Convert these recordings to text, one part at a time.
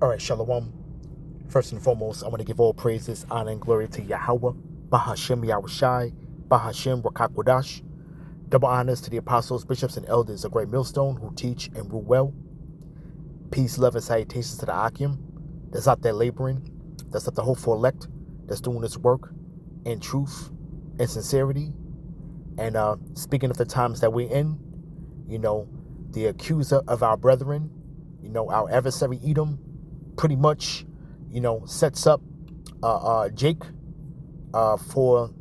All right, Shalom. First and foremost, I want to give all praises, honor, and glory to Yahweh, Bahashem Yahushai, Bahashem Rakakwadash. Double honors to the apostles, bishops, and elders of Great Millstone who teach and rule well. Peace, love, and salutations to the Akim that's out there laboring, that's at the hopeful elect, that's doing this work in truth and sincerity. And speaking of the times that we're in, the accuser of our brethren, our adversary Edom, pretty much, sets up Jake for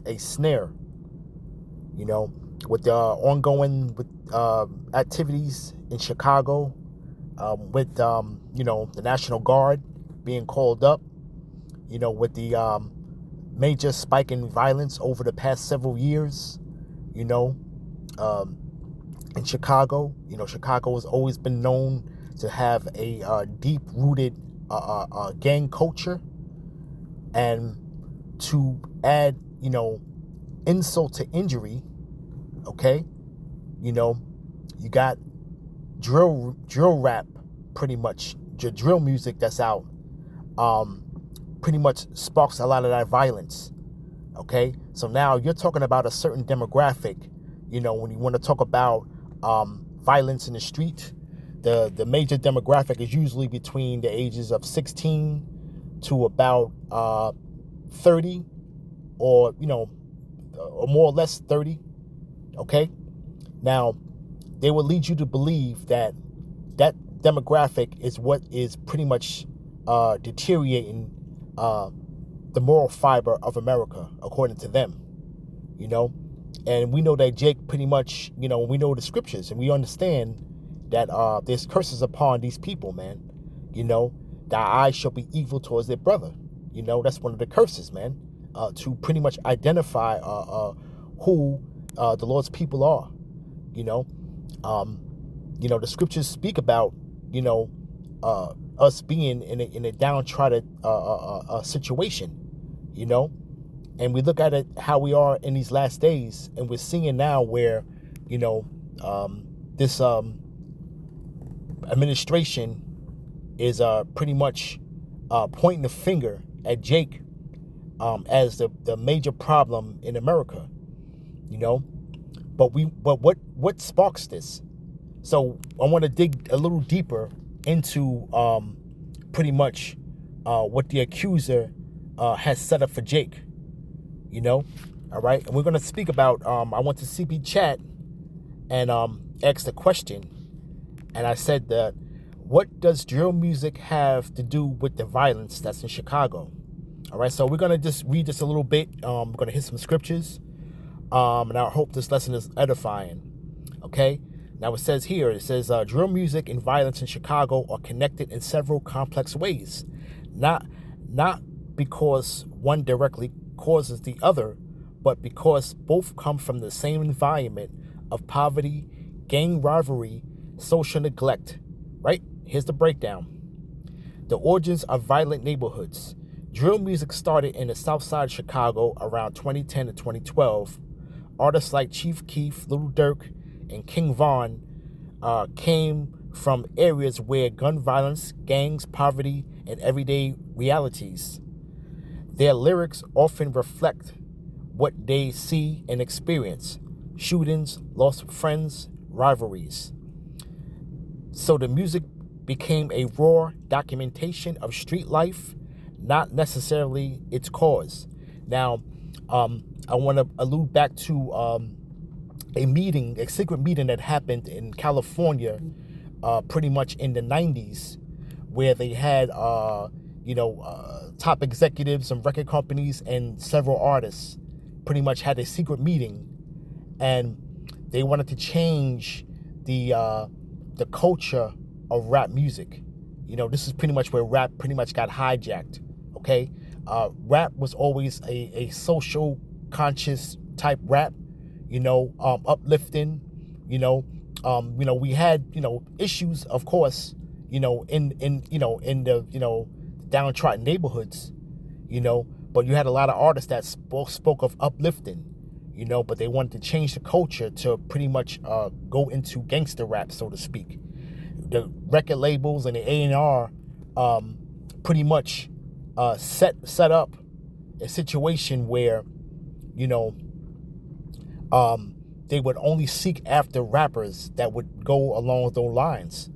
a snare, with the ongoing activities in Chicago, with, the National Guard being called up, with the major spike in violence over the past several years, in Chicago. Chicago has always been known to have a deep-rooted gang culture, and to add, insult to injury, okay, you got drill rap, pretty much, drill music that's out, pretty much sparks a lot of that violence, okay? So now you're talking about a certain demographic, when you want to talk about violence in the street. The major demographic is usually between the ages of 16 to about 30, or or more or less 30. Okay, now they will lead you to believe that demographic is what is pretty much deteriorating the moral fiber of America, according to them. And we know that Jake pretty much, we know the scriptures, and we understand that there's curses upon these people, man. Thy eyes shall be evil towards their brother. That's one of the curses, man, to pretty much identify who the Lord's people are. The scriptures speak about, us being in a downtrodden situation, and we look at it how we are in these last days, and we're seeing now where, this administration is pretty much pointing the finger at Jake as the major problem in America, But what sparks this? So I want to dig a little deeper into pretty much what the accuser has set up for Jake, all right? And we're going to speak about, I went to CP Chat and asked a question, and I said that, what does drill music have to do with the violence that's in Chicago? All right, so we're going to just read this a little bit. We're going to hit some scriptures, and I hope this lesson is edifying, okay? Now it says, drill music and violence in Chicago are connected in several complex ways, not because one directly causes the other, but because both come from the same environment of poverty, gang rivalry, social neglect, right? Here's the breakdown. The origins of violent neighborhoods. Drill music started in the south side of Chicago around 2010 to 2012. Artists like Chief Keef, Lil Durk, and King Von came from areas where gun violence, gangs, poverty, and everyday realities. Their lyrics often reflect what they see and experience: shootings, loss of friends, rivalries. So the music became a raw documentation of street life, not necessarily its cause. Now, I want to allude back to a secret meeting that happened in California, pretty much in the 90s, where they had, top executives and record companies and several artists pretty much had a secret meeting, and they wanted to change the culture of rap music. This is pretty much where rap pretty much got hijacked, okay? Rap was always a social conscious type rap, uplifting, we had, issues, of course, in the, downtrodden neighborhoods, but you had a lot of artists that spoke of uplifting, but they wanted to change the culture to pretty much go into gangster rap, so to speak. The record labels and the A&R pretty much set up a situation where, you know, they would only seek after rappers that would go along those lines.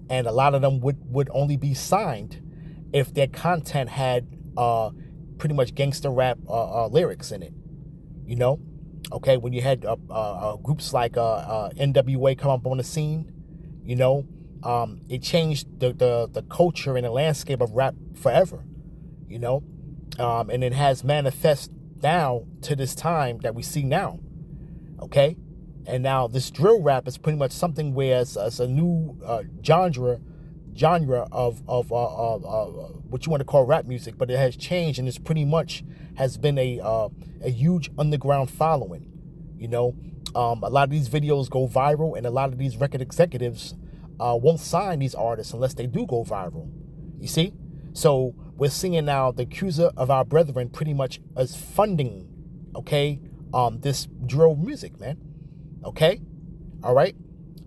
And a lot of them would only be signed if their content had pretty much gangster rap lyrics in it, you know? Okay, when you had groups like NWA come up on the scene, you know, it changed the culture and the landscape of rap forever, you know? And it has manifest now to this time that we see now, okay? And now this drill rap is pretty much something where it's a new genre of what you want to call rap music, but it has changed, and it's pretty much has been a huge underground following. You know, a lot of these videos go viral, and a lot of these record executives won't sign these artists unless they do go viral. You see? So we're seeing now the accuser of our brethren pretty much as funding, okay, this drill music, man. Okay, all right.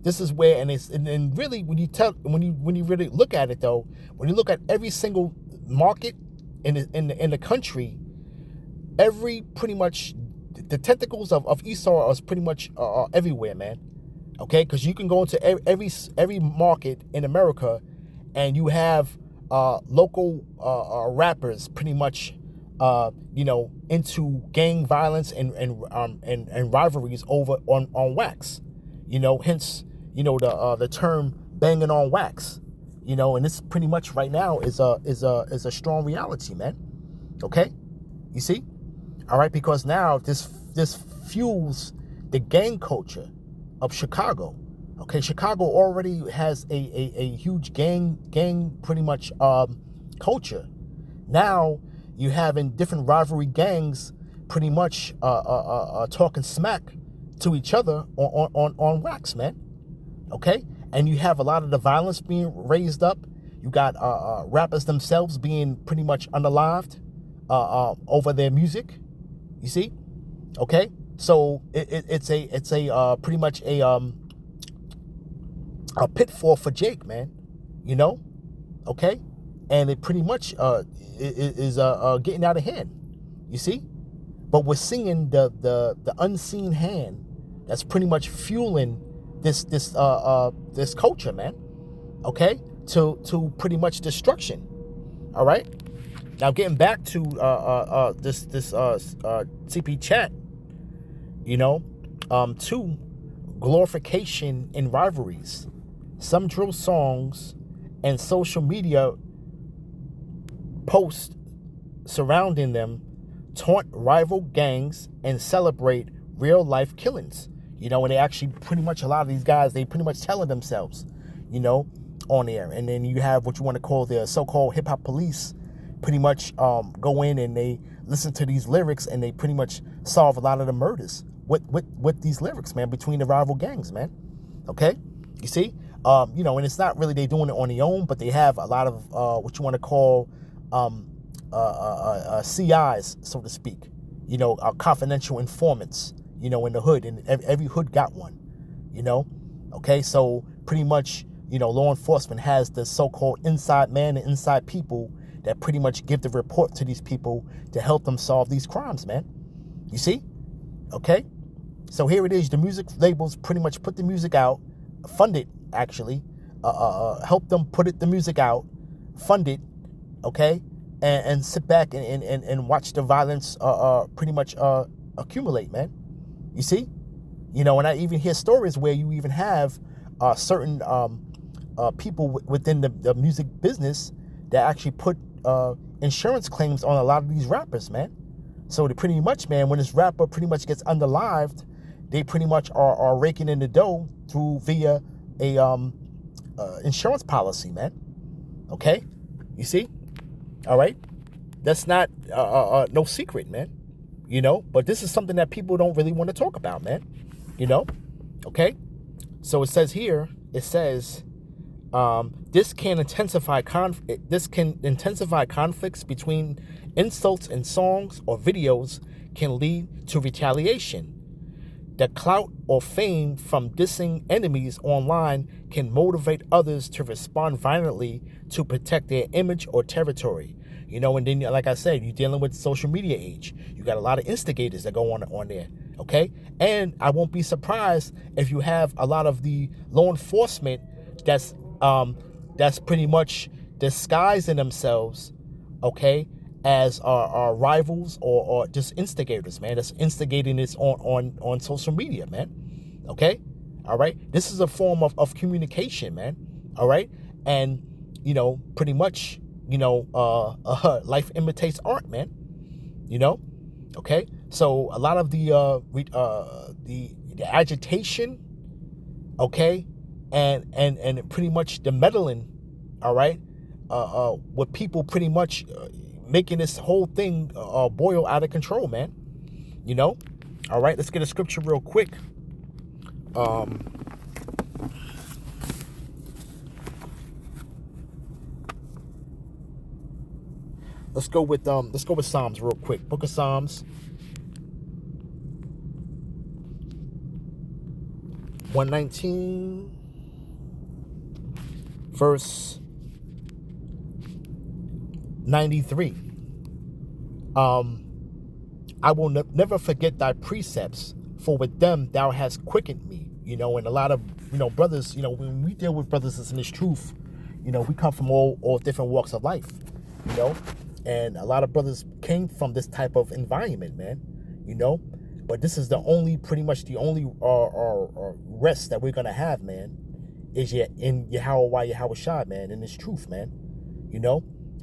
This is where, and really when you really look at it though, when you look at every single market in the country, every pretty much the tentacles of Esau is pretty much everywhere, man. Okay, because you can go into every market in America, and you have local rappers pretty much you know, into gang violence and rivalries over on wax, you know, hence, you know, the term banging on wax, you know, and this pretty much right now is a strong reality, man. Okay, you see, all right, because now this fuels the gang culture of Chicago. Okay, Chicago already has a huge gang pretty much culture. Now you have in different rivalry gangs pretty much talking smack to each other on wax, man. Okay? And you have a lot of the violence being raised up. You got rappers themselves being pretty much unalived over their music. You see? Okay? So it's a pretty much a pitfall for Jake, man. You know? Okay? And it pretty much is getting out of hand. You see? But we're seeing the unseen hand that's pretty much fueling this culture, man. Okay? To pretty much destruction. All right? Now getting back to this CP chat, you know, 2, glorification in rivalries. Some drill songs and social media posts surrounding them taunt rival gangs and celebrate real life killings. You know, and they actually pretty much, a lot of these guys, they pretty much telling themselves, you know, on air. And then you have what you want to call the so-called hip hop police pretty much go in and they listen to these lyrics and they pretty much solve a lot of the murders with these lyrics, man, between the rival gangs, man. Okay? You see? You know, and it's not really they doing it on their own, but they have a lot of what you want to call CIs, so to speak. You know, confidential informants, you know, in the hood, and every hood got one, you know? Okay, so pretty much, you know, law enforcement has the so-called inside man and inside people that pretty much give the report to these people to help them solve these crimes, man. You see? Okay? So here it is. The music labels pretty much put the music out, fund it, actually, help them put the music out, fund it, okay? And sit back and watch the violence pretty much accumulate, man. You see? You know, and I even hear stories where you even have certain people within the music business that actually put insurance claims on a lot of these rappers, man. So they pretty much, man, when this rapper pretty much gets underlived, they pretty much are raking in the dough via a insurance policy, man. Okay? You see? All right? That's not no secret, man. You know? But this is something that people don't really want to talk about, man. You know? Okay? So it says here, this can intensify conflicts between insults in songs or videos, can lead to retaliation. The clout or fame from dissing enemies online can motivate others to respond violently to protect their image or territory. And then, like I said, you're dealing with social media age. You got a lot of instigators that go on there, okay? And I won't be surprised if you have a lot of the law enforcement that's pretty much disguising themselves, okay, as our rivals or just instigators, man. That's instigating this on social media, man. Okay? All right? This is a form of communication, man. All right? And, pretty much, life imitates art, man. Okay? So a lot of the agitation, okay, and pretty much the meddling, all right, with people pretty much making this whole thing boil out of control, man. All right, let's get a scripture real quick. Let's go with Psalms real quick. Book of Psalms 119, verse 93. I will never forget thy precepts, for with them thou hast quickened me. And a lot of brothers, when we deal with brothers in this truth, we come from all different walks of life, and a lot of brothers came from this type of environment, man. But this is pretty much the only rest that we're gonna have, man, is in Yahweh Shai, man, in this truth, man.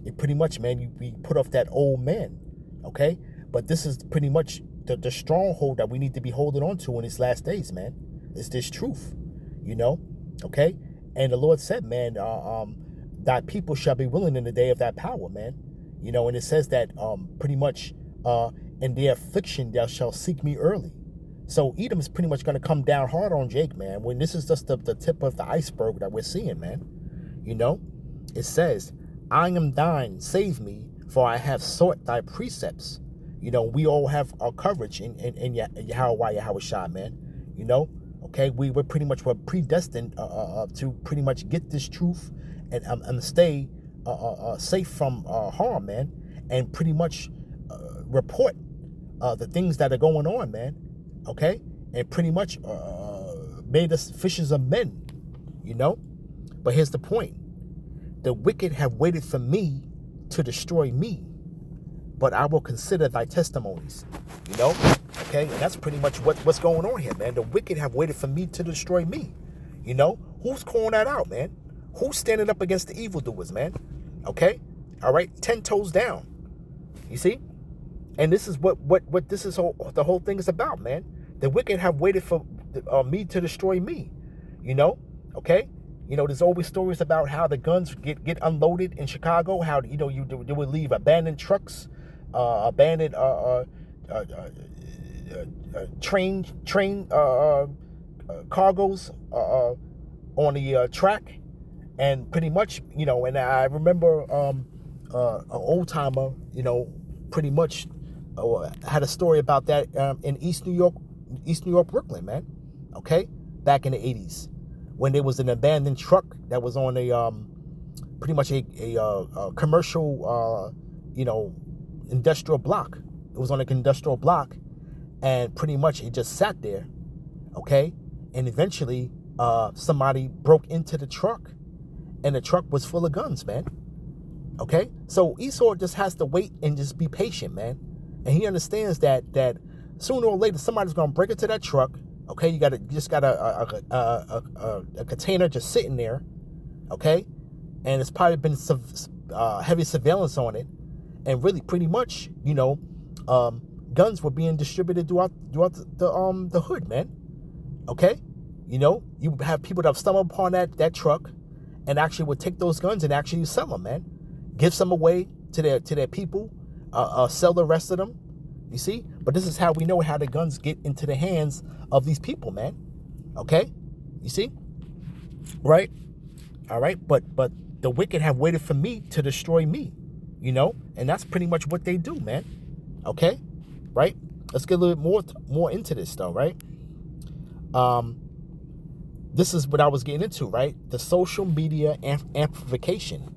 It pretty much, man, we put off that old man, okay? But this is pretty much the stronghold that we need to be holding on to in these last days, man. It's this truth, okay? And the Lord said, man, thy people shall be willing in the day of thy power, man. And it says that pretty much in their affliction thou shalt seek me early. So Edom is pretty much going to come down hard on Jake, man, when this is just the tip of the iceberg that we're seeing, man. It says, I am thine, save me, for I have sought thy precepts. We all have our coverage in Yahweh Shai, man. Okay, we're pretty much predestined to pretty much get this truth and stay safe from harm, man, and pretty much report the things that are going on, man. Okay, and pretty much made us fishers of men, But here's the point: the wicked have waited for me to destroy me, but I will consider thy testimonies. Okay, and that's pretty much what's going on here, man. The wicked have waited for me to destroy me. Who's calling that out, man? Who's standing up against the evildoers, man? Okay, all right, 10 toes down. You see, and this is what this is the whole thing is about, man. The wicked have waited for me to destroy me. Okay. There's always stories about how the guns get unloaded in Chicago. How they would leave abandoned trucks, abandoned train cargoes on the track, and pretty much And I remember an old timer, pretty much had a story about that in East New York, Brooklyn, man. Okay, back in the 80s. When there was an abandoned truck that was on a pretty much a commercial industrial block. It was on an industrial block, and pretty much it just sat there, okay? And eventually somebody broke into the truck, and the truck was full of guns, man. Okay? So Esau just has to wait and just be patient, man. And he understands that sooner or later somebody's gonna break into that truck. Okay, you just got a container just sitting there, okay, and it's probably been some heavy surveillance on it, and really pretty much guns were being distributed throughout the hood, man. Okay, you have people that have stumbled upon that truck, and actually would take those guns and actually sell them, man, give some away to their people, sell the rest of them. You see, but this is how we know how the guns get into the hands of these people, man. Okay, you see, right? All right, but the wicked have waited for me to destroy me, and that's pretty much what they do, man. Okay, right? Let's get a little bit more into this, though, right? This is what I was getting into, right? The social media amplification.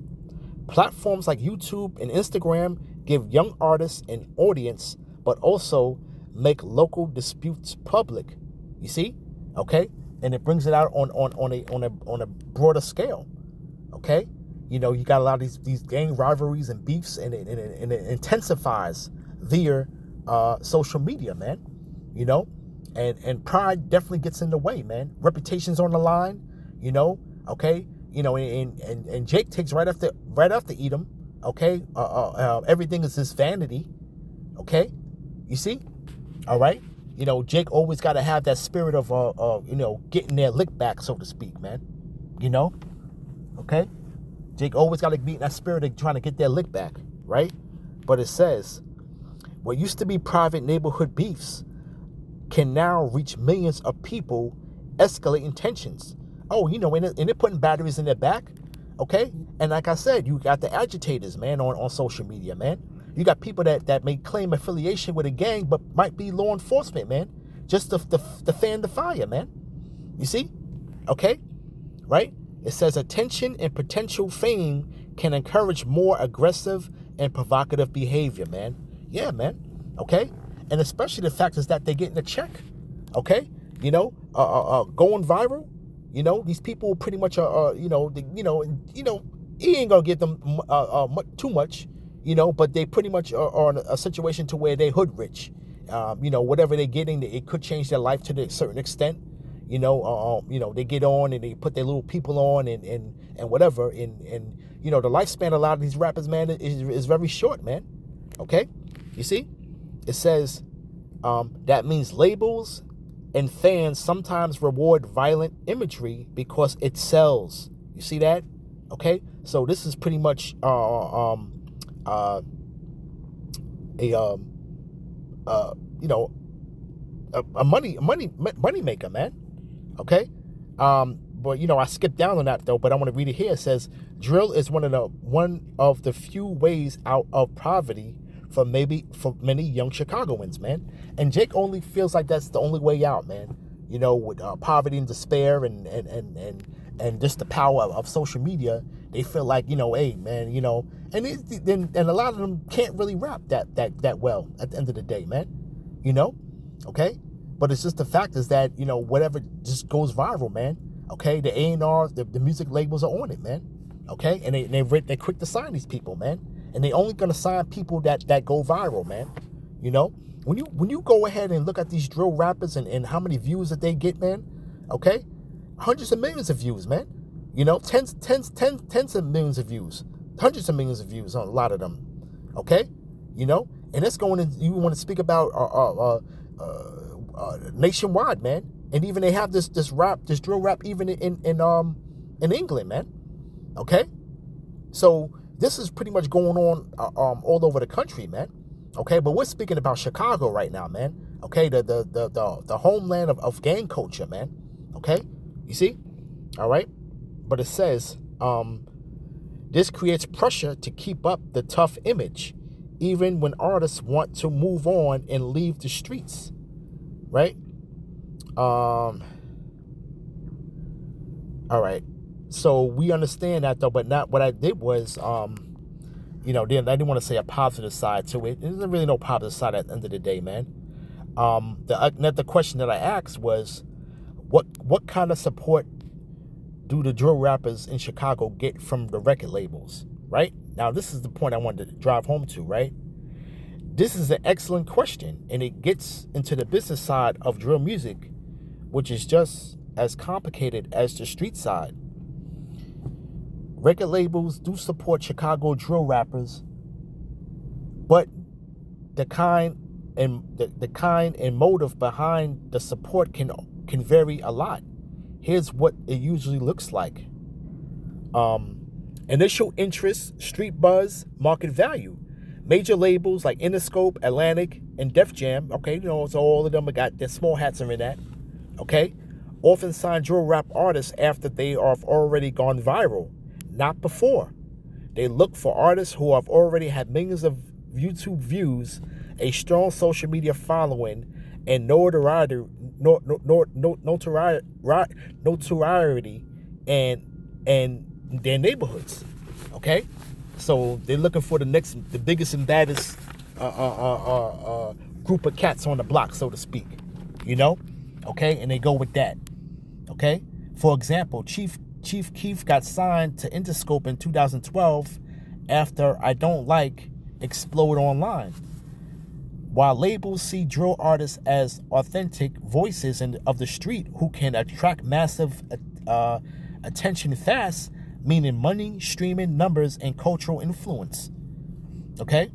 Platforms like YouTube and Instagram give young artists an audience, but also make local disputes public. You see, okay, and it brings it out on a broader scale. Okay, you got a lot of these gang rivalries and beefs, and it intensifies via social media, man. And pride definitely gets in the way, man. Reputation's on the line, okay. And Jake takes right after Edom, okay. Everything is just vanity, okay. You see, all right. Jake always got to have that spirit of getting their lick back, so to speak, man. Okay. Jake always got to be in that spirit of trying to get their lick back, right? But it says, what used to be private neighborhood beefs can now reach millions of people, escalating tensions. Oh, and they're putting batteries in their back, okay? And like I said, you got the agitators, man, on social media, man. You got people that may claim affiliation with a gang, but might be law enforcement, man, just to fan the fire, man. You see? Okay? Right? It says attention and potential fame can encourage more aggressive and provocative behavior, man. Yeah, man. Okay? And especially the fact is that they're getting a check, okay? Going viral. These people pretty much are, he ain't gonna get them too much, but they pretty much are in a situation to where they hood rich. Whatever they're getting, it could change their life to a certain extent. They get on and they put their little people on and whatever, and the lifespan of a lot of these rappers, man, is very short, man. Okay, you see. It says that means labels and fans sometimes reward violent imagery because it sells. You see that? Okay, so this is pretty much a money maker, man. Okay, but I skipped down on that though. But I want to read it here. It says drill is one of the few ways out of poverty for many young Chicagoans, man. And Jake only feels like that's the only way out, man. With poverty and despair and just the power of social media, they feel like, hey, man, and a lot of them can't really rap that well at the end of the day, man. Okay? But it's just the fact is that, whatever just goes viral, man. Okay? The A&R, the music labels are on it, man. Okay? And they're quick to sign these people, man. And they only gonna sign people that go viral, man. When you go ahead and look at these drill rappers and how many views that they get, man, okay, hundreds of millions of views, man. Tens of millions of views, hundreds of millions of views on a lot of them, okay, and it's going in. You want to speak about nationwide, man, and even they have this drill rap even in England, man, okay, so. This is pretty much going on all over the country, man. Okay, but we're speaking about Chicago right now, man. Okay, the homeland of gang culture, man. Okay, you see, all right. But it says this creates pressure to keep up the tough image, even when artists want to move on and leave the streets, right? All right. So we understand that though, but not what I did was, I didn't want to say a positive side to it. There's really no positive side at the end of the day, man. The question that I asked was, what kind of support do the drill rappers in Chicago get from the record labels, right? Now, this is the point I wanted to drive home to, right? This is an excellent question, and it gets into the business side of drill music, which is just as complicated as the street side. Record labels do support Chicago drill rappers, but the kind and motive behind the support can vary a lot. Here's what it usually looks like. Initial interest, street buzz, market value. Major labels like Interscope, Atlantic, and Def Jam, okay, so all of them have got their small hats are in that, okay, often sign drill rap artists after they have already gone viral. Not before. They look for artists who have already had millions of YouTube views, a strong social media following, and notoriety and their neighborhoods. Okay, so they're looking for the biggest and baddest group of cats on the block, so to speak. You know, okay, and they go with that. Okay, for example, Chief Keef got signed to Interscope in 2012 after I Don't Like explode online. While labels see drill artists as authentic voices of the street who can attract massive attention fast, meaning money, streaming numbers, and cultural influence. Okay?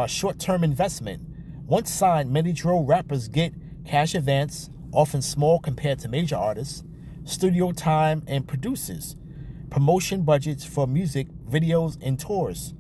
Short-term investment. Once signed, many drill rappers get cash advance, often small compared to major artists, studio time and producers, promotion budgets for music, videos, and tours.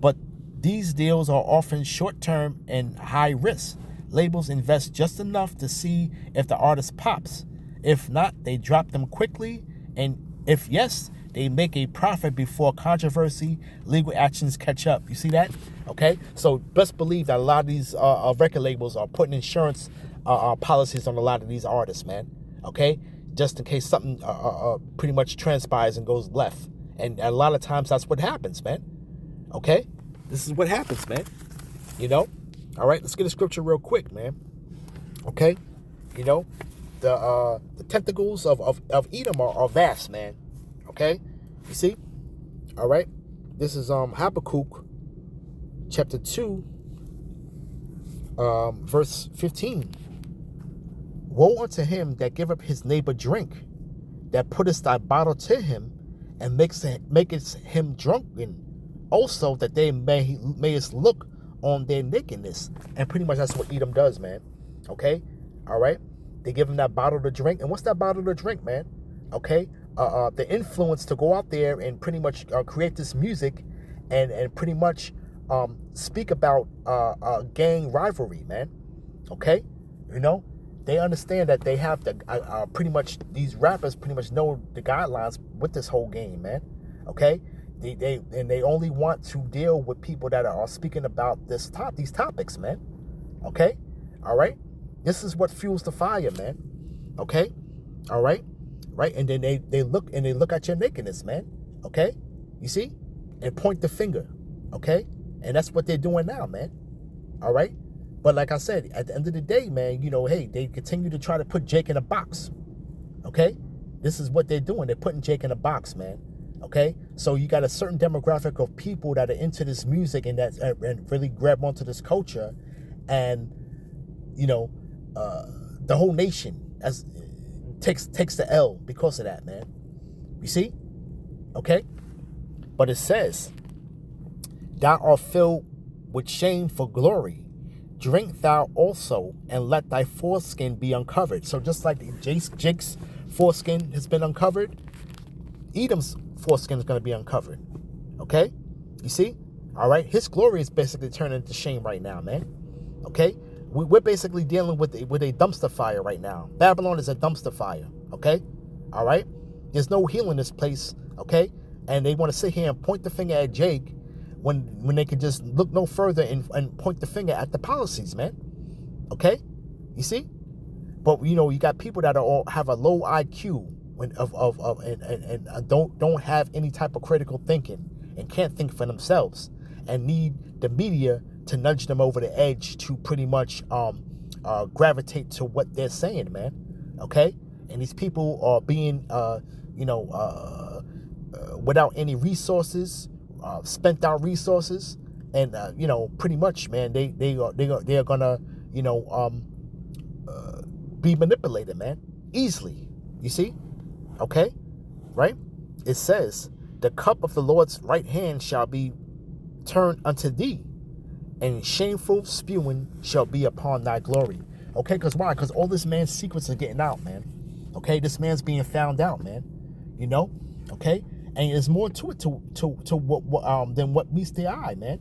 But these deals are often short-term and high risk. Labels invest just enough to see if the artist pops. If not, they drop them quickly. And if yes, they make a profit before controversy, legal actions catch up. You see that? Okay? So best believe that a lot of these record labels are putting insurance policies on a lot of these artists, man. Okay? Just in case something pretty much transpires and goes left. And a lot of times that's what happens, man. Okay? This is what happens, man. You know? All right, let's get a scripture real quick, man. Okay? You know, the tentacles of Edom are vast, man. Okay? You see? All right? This is Habakkuk chapter 2, verse 15. Woe unto him that giveth his neighbor drink, that putteth thy bottle to him, and maketh him drunken, also that they mayest look on their nakedness. And pretty much that's what Edom does, man. Okay? All right? They give him that bottle to drink. And what's that bottle to drink, man? Okay? The influence to go out there and pretty much create this music and pretty much speak about gang rivalry, man. Okay? You know? They understand that they have to pretty much, these rappers pretty much know the guidelines with this whole game, man. Okay? They only want to deal with people that are speaking about these topics, man. Okay? All right? This is what fuels the fire, man. Okay? All right? Right? And then they look at your nakedness, man. Okay? You see? And point the finger. Okay? And that's what they're doing now, man. All right? But like I said, at the end of the day, man, you know, hey, they continue to try to put Jake in a box. Okay? This is what they're doing. They're putting Jake in a box, man. Okay? So you got a certain demographic of people that are into this music and and really grab onto this culture. And, you know, the whole nation takes the L because of that, man. You see? Okay? But it says, thou art filled with shame for glory. Drink thou also, and let thy foreskin be uncovered. So just like Jake's foreskin has been uncovered, Edom's foreskin is going to be uncovered. Okay? You see? All right? His glory is basically turning into shame right now, man. Okay? We're basically dealing with a dumpster fire right now. Babylon is a dumpster fire. Okay? All right? There's no healing in this place. Okay? And they want to sit here and point the finger at Jake when they can just look no further and point the finger at the policies, man. Okay? You see? But, you know, you got people that have a low IQ and don't have any type of critical thinking and can't think for themselves and need the media to nudge them over the edge to pretty much gravitate to what they're saying, man. Okay? And these people are being, without any resources, spent out resources, and you know, pretty much, man, they are gonna, you know, be manipulated, man, easily. You see? Okay? Right? It says, the cup of the Lord's right hand shall be turned unto thee, and shameful spewing shall be upon thy glory. Okay? Because why? Because all this man's secrets are getting out, man. Okay? This man's being found out, man. You know? Okay? And there's more to it than what meets the eye, man.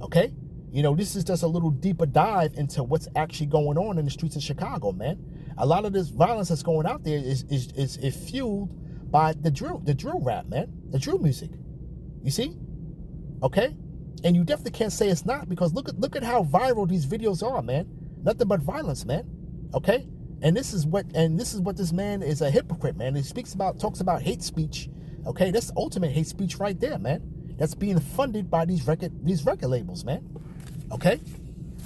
Okay? You know, this is just a little deeper dive into what's actually going on in the streets of Chicago, man. A lot of this violence that's going out there is fueled by the drill rap, man. The drill music. You see? Okay? And you definitely can't say it's not, because look at how viral these videos are, man. Nothing but violence, man. Okay? And this is what this man is, a hypocrite, man. He talks about hate speech. Okay, that's ultimate hate speech right there, man. That's being funded by these record labels, man. Okay?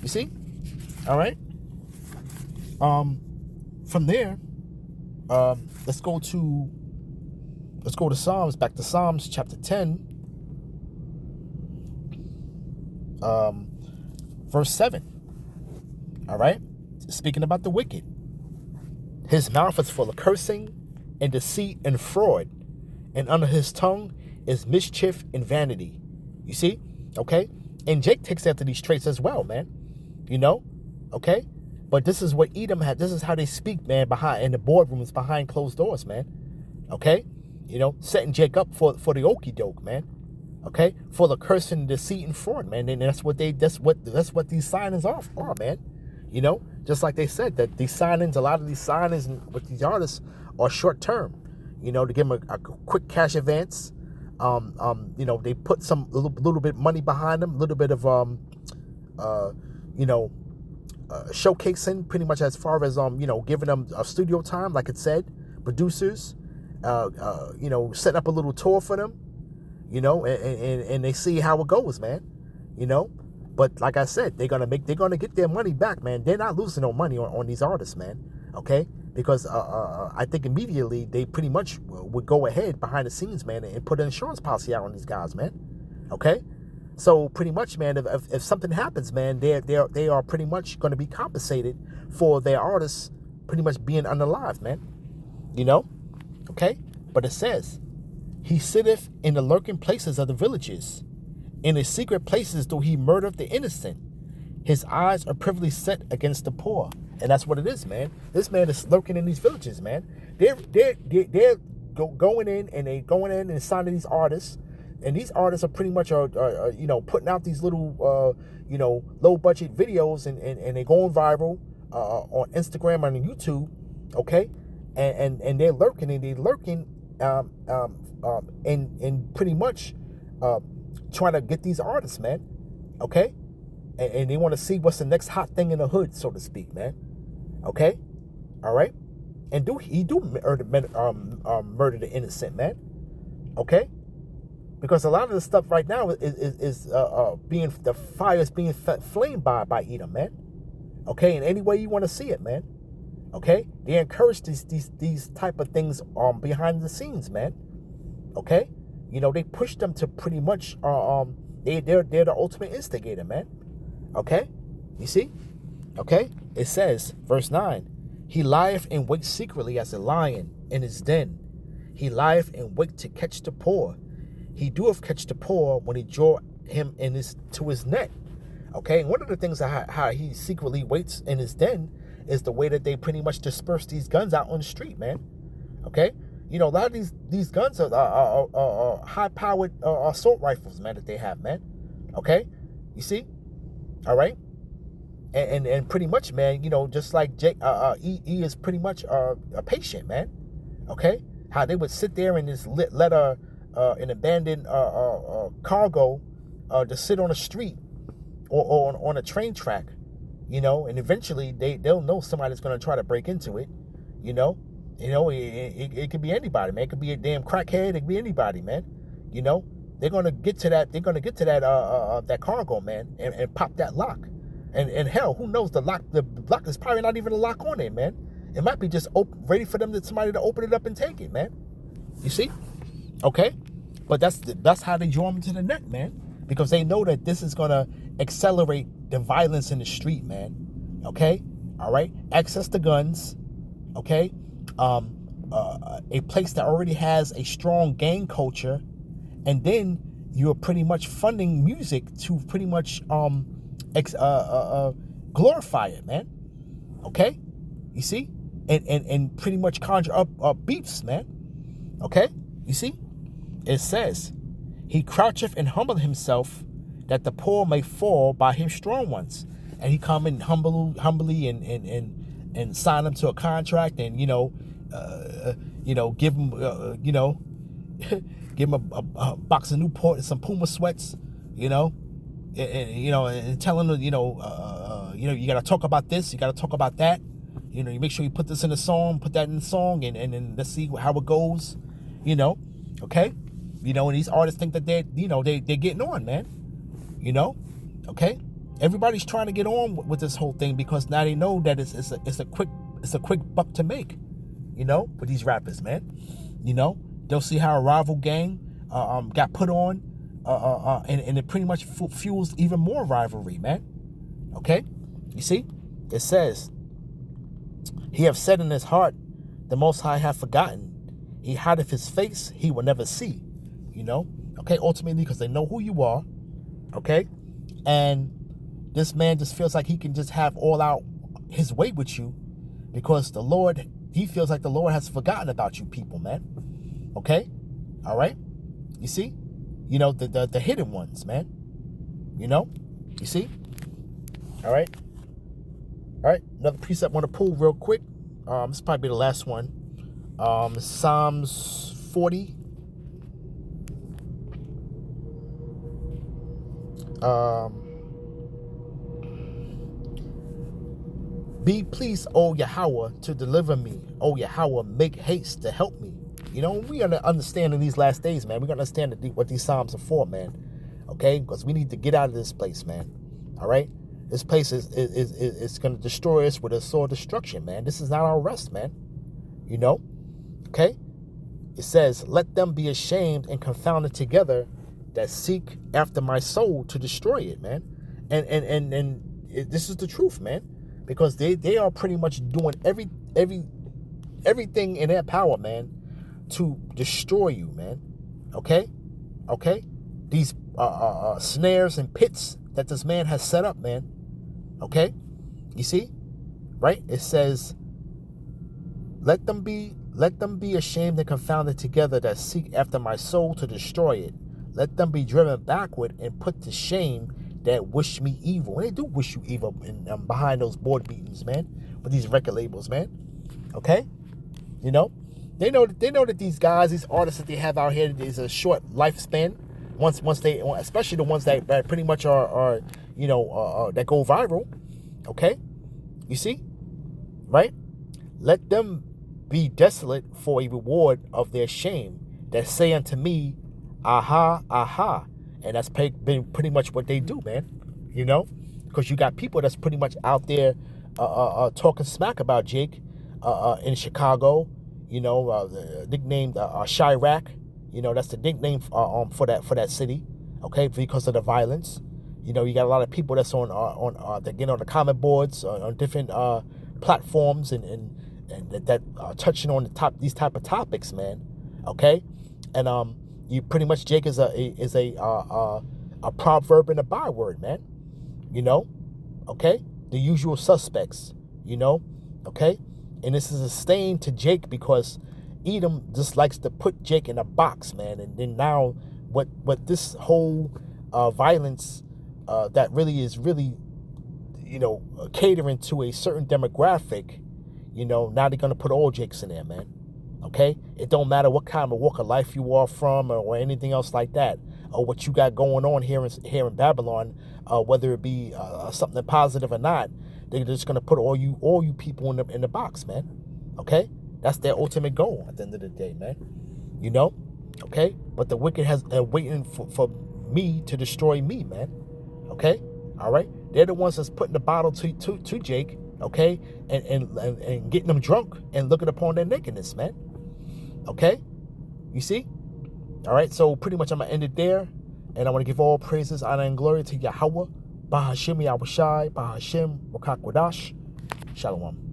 You see? All right? From there, let's go to Psalms, back to Psalms chapter 10, verse 7. All right? Speaking about the wicked. His mouth is full of cursing and deceit and fraud, and under his tongue is mischief and vanity. You see? Okay? And Jake takes after these traits as well, man. You know? Okay? But this is what Edom had. This is how they speak, man, in the boardrooms behind closed doors, man. Okay? You know, setting Jake up for the okie doke, man. Okay? For the cursing, deceit, and fraud, man. And that's what these signings are, man. You know, just like they said, that these signings, a lot of these signings with these artists are short term, you know, to give them a quick cash advance. You know, they put some little bit money behind them, a little bit of, showcasing pretty much as far as, you know, giving them a studio time, like it said, producers, you know, setting up a little tour for them, you know, and they see how it goes, man, you know. But like I said, they're gonna get their money back, man. They're not losing no money on these artists, man. Okay, because I think immediately they pretty much would go ahead behind the scenes, man, and put an insurance policy out on these guys, man. Okay, so pretty much, man, if something happens, man, they are pretty much going to be compensated for their artists pretty much being unalive, man. You know, okay. But it says, he sitteth in the lurking places of the villages. In his secret places do he murder the innocent. His eyes are privily set against the poor. And that's what it is, man. This man is lurking in these villages, man. They're going in and signing these artists. And these artists are pretty much, you know, putting out these little, you know, low budget videos and they're going viral on Instagram and on YouTube, okay? And they're lurking and pretty much trying to get these artists, man, okay? And they want to see what's the next hot thing in the hood, so to speak, man, okay? All right? And he murder the innocent, man, okay? Because a lot of the stuff right now is being, the fire is being flamed by Edom, man, okay? In any way you want to see it, man, okay? They encourage these type of things behind the scenes, man, okay? You know, they push them to pretty much, they're the ultimate instigator, man. Okay? You see? Okay? It says, verse 9, he lieth in wait secretly as a lion in his den. He lieth in wait to catch the poor. He doeth catch the poor when he draw him to his net. Okay? And one of the things how he secretly waits in his den is the way that they pretty much disperse these guns out on the street, man. Okay? You know, a lot of these guns are high-powered assault rifles, man, that they have, man. Okay? You see? All right? And pretty much, man, you know, just like Jake, E is pretty much a patient, man. Okay? How they would sit there and just let an abandoned cargo just sit on a street or on a train track, you know, and eventually they'll know somebody's going to try to break into it, you know. You know, it could be anybody, man. It could be a damn crackhead. It could be anybody, man. You know, they're gonna get to that. They're gonna get to that cargo, man, and pop that lock. And hell, who knows? The lock is probably not even a lock on it, man. It might be just ready for somebody to open it up and take it, man. You see? Okay, but that's how they draw them to the net, man, because they know that this is gonna accelerate the violence in the street, man. Okay, all right. Access to guns. Okay. A place that already has a strong gang culture, and then you're pretty much funding music to pretty much glorify it, man. Okay, you see, and pretty much conjure up beefs, man. Okay, you see, it says, he croucheth and humbleth himself, that the poor may fall by his strong ones, and he come in humbly and sign them to a contract, and give them give them a box of Newport and some Puma sweats, and tell them you got to talk about this, you got to talk about that. You make sure you put this in the song, put that in the song, and then let's see how it goes. Okay. And these artists think that they're getting on, man. Okay. Everybody's trying to get on with this whole thing because now they know that it's a quick buck to make. For these rappers, man. They'll see how a rival gang got put on, and it pretty much fuels even more rivalry, man. Okay, you see, it says, "He have said in his heart, the Most High have forgotten. He hideth his face, he will never see." Okay, ultimately because they know who you are. Okay, and this man just feels like he can just have all out his way with you because he feels like the Lord has forgotten about you people, man. Okay? All right? You see? The hidden ones, man. You see? All right? All right, another precept I want to pull real quick. This will probably be the last one. Psalms 40. Be pleased, O Yahweh, to deliver me. O Yahweh, make haste to help me. We gotta understand in these last days, man. We gotta understand what these Psalms are for, man. Okay? Because we need to get out of this place, man. All right? This place is gonna destroy us with a sword of destruction, man. This is not our rest, man. Okay? It says, "Let them be ashamed and confounded together that seek after my soul to destroy it," man. And this is the truth, man. Because they are pretty much doing everything in their power, man, to destroy you, man. Okay? These snares and pits that this man has set up, man. Okay? You see? Right? It says, let them be ashamed and confounded together that seek after my soul to destroy it. Let them be driven backward and put to shame that wish me evil. And they do wish you evil behind those board meetings, man, with these record labels, man. Okay? They know that these guys, these artists that they have out here, is a short lifespan. Once they, especially the ones that pretty much are that go viral. Okay? You see? Right? Let them be desolate for a reward of their shame that say unto me, aha, aha. And that's been pretty much what they do, man. Because you got people that's pretty much out there talking smack about Jake in Chicago. Nicknamed Chirac. That's the nickname for that city. Okay, because of the violence. You got a lot of people that's that get on the comment boards on different platforms and that are touching on these type of topics, man. Okay, and you pretty much Jake is a proverb and a byword, man. Okay, the usual suspects. Okay, and this is a stain to Jake because Edom just likes to put Jake in a box, man. And then now what this whole violence that really is catering to a certain demographic. Now they're gonna put all Jakes in there, man. Okay? It don't matter what kind of walk of life you are from or anything else like that, or what you got going on here in Babylon, whether it be something positive or not. They're just gonna put all you people in the box, man. Okay? That's their ultimate goal at the end of the day, man. Okay? But the wicked has waiting for me to destroy me, man. Okay? All right? They're the ones that's putting the bottle to Jake, okay? And getting them drunk and looking upon their nakedness, man. Okay? You see? All right, so pretty much I'm going to end it there. And I want to give all praises, honor, and glory to Yahweh, Bahashim Yahushai, Bahashim Wakakwadash. Shalom.